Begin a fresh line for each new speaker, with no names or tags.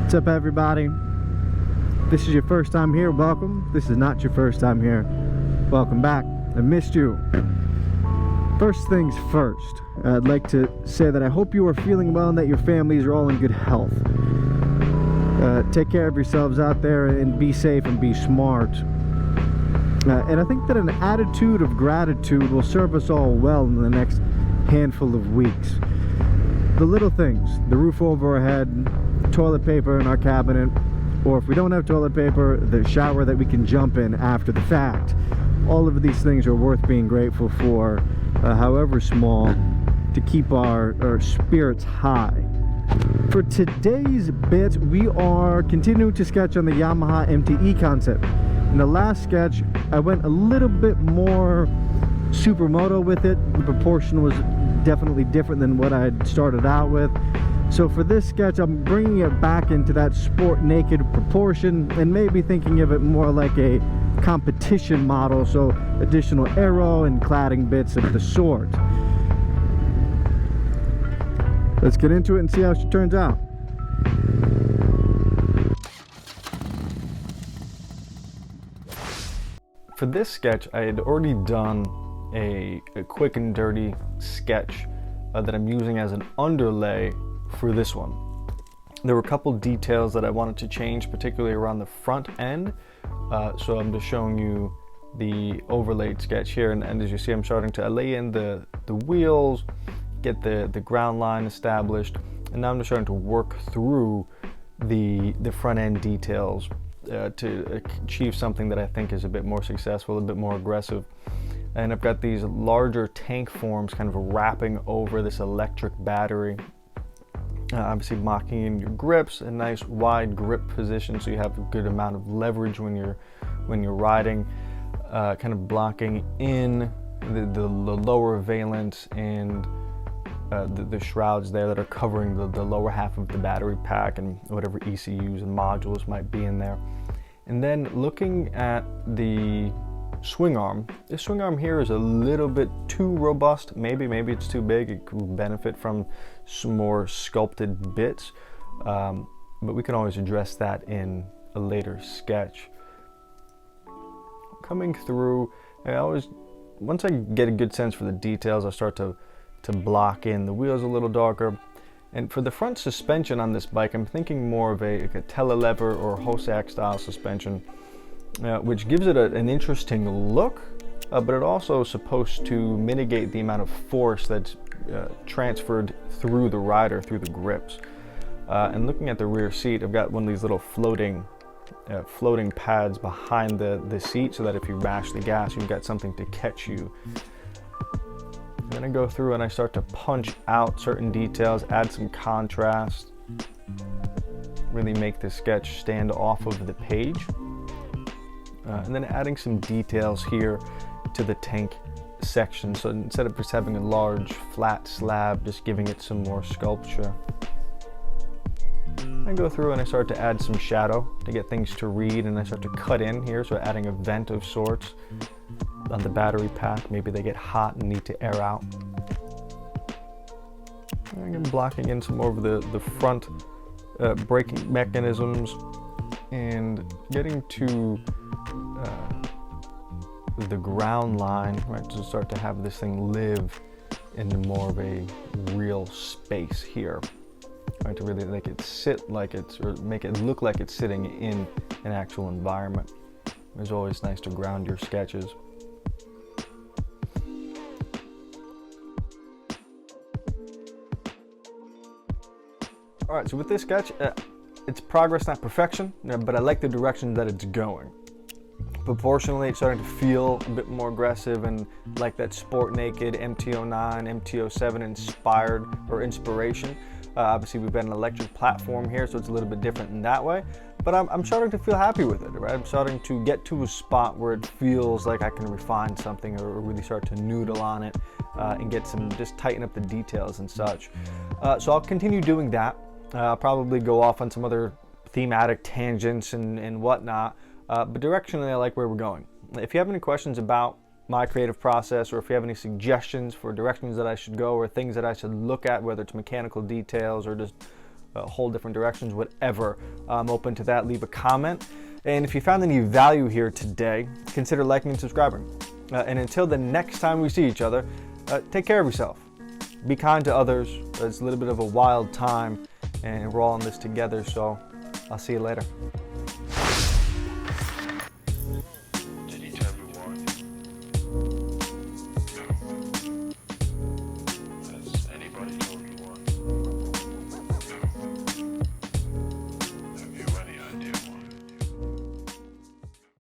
What's up, everybody? If this is your first time here, welcome. This is not your first time here, welcome back. I missed you. First things first, I'd like to say that I hope you are feeling well and that your families are all in good health. Take care of yourselves out there and be safe and be smart. And I think that an attitude of gratitude will serve us all well in the next handful of weeks. The little things, the roof over our head, toilet paper in our cabinet, or if we don't have toilet paper, the shower that we can jump in after the fact. All of these things are worth being grateful for, however small, to keep our spirits high. For today's bit, we are continuing to sketch on the Yamaha MTE concept. In the last sketch, I went a little bit more supermoto with it. The proportion was definitely different than what I had started out with. So for this sketch, I'm bringing it back into that sport naked proportion and maybe thinking of it more like a competition model, so additional aero and cladding bits of the sort. Let's get into it and see how she turns out. For this sketch, I had already done a quick and dirty sketch that I'm using as an underlay for this one. There were a couple details that I wanted to change, particularly around the front end. So I'm just showing you the overlaid sketch here, and as you see, I'm starting to lay in the wheels, get the ground line established, and now I'm just starting to work through the front end details to achieve something that I think is a bit more successful, a bit more aggressive. And I've got these larger tank forms kind of wrapping over this electric battery. Obviously locking in your grips, a nice wide grip position so you have a good amount of leverage when you're riding, kind of blocking in the lower valence and the shrouds there that are covering the lower half of the battery pack and whatever ECUs and modules might be in there. And then looking at the swing arm, this swing arm here is a little bit too robust. Maybe it's too big. It could benefit from some more sculpted bits, but we can always address that in a later sketch. Coming through, once I get a good sense for the details, I start to block in the wheels a little darker. And for the front suspension on this bike, I'm thinking more of a telelever or Hossack style suspension, which gives it an interesting look, but it also is supposed to mitigate the amount of force that's transferred through the rider, through the grips. And looking at the rear seat, I've got one of these little floating pads behind the seat so that if you mash the gas, you've got something to catch you. And then I go through and I start to punch out certain details, add some contrast, really make the sketch stand off of the page. And then adding some details here to the tank section. So instead of just having a large flat slab, just giving it some more sculpture. I go through and I start to add some shadow to get things to read, and I start to cut in here, so adding a vent of sorts on the battery pack. Maybe they get hot and need to air out. And I'm blocking in some more of the front braking mechanisms and getting to the ground line, right, to start to have this thing live in more of a real space here, right, to really make it sit like or make it look like it's sitting in an actual environment. It's always nice to ground your sketches. All right, so with this sketch, it's progress, not perfection, but I like the direction that it's going. Proportionally, it's starting to feel a bit more aggressive and like that sport naked MT-09, MT-07 inspired or inspiration. Obviously, we've got an electric platform here, so it's a little bit different in that way. But I'm starting to feel happy with it, right? I'm starting to get to a spot where it feels like I can refine something or really start to noodle on it and just tighten up the details and such. So I'll continue doing that. I'll probably go off on some other thematic tangents and whatnot. But directionally, I like where we're going. If you have any questions about my creative process, or if you have any suggestions for directions that I should go or things that I should look at, whether it's mechanical details or just whole different directions, whatever. I'm open to that. Leave a comment. And if you found any value here today, consider liking and subscribing. And until the next time we see each other, take care of yourself. Be kind to others. It's a little bit of a wild time, and we're all in this together, so I'll see you later.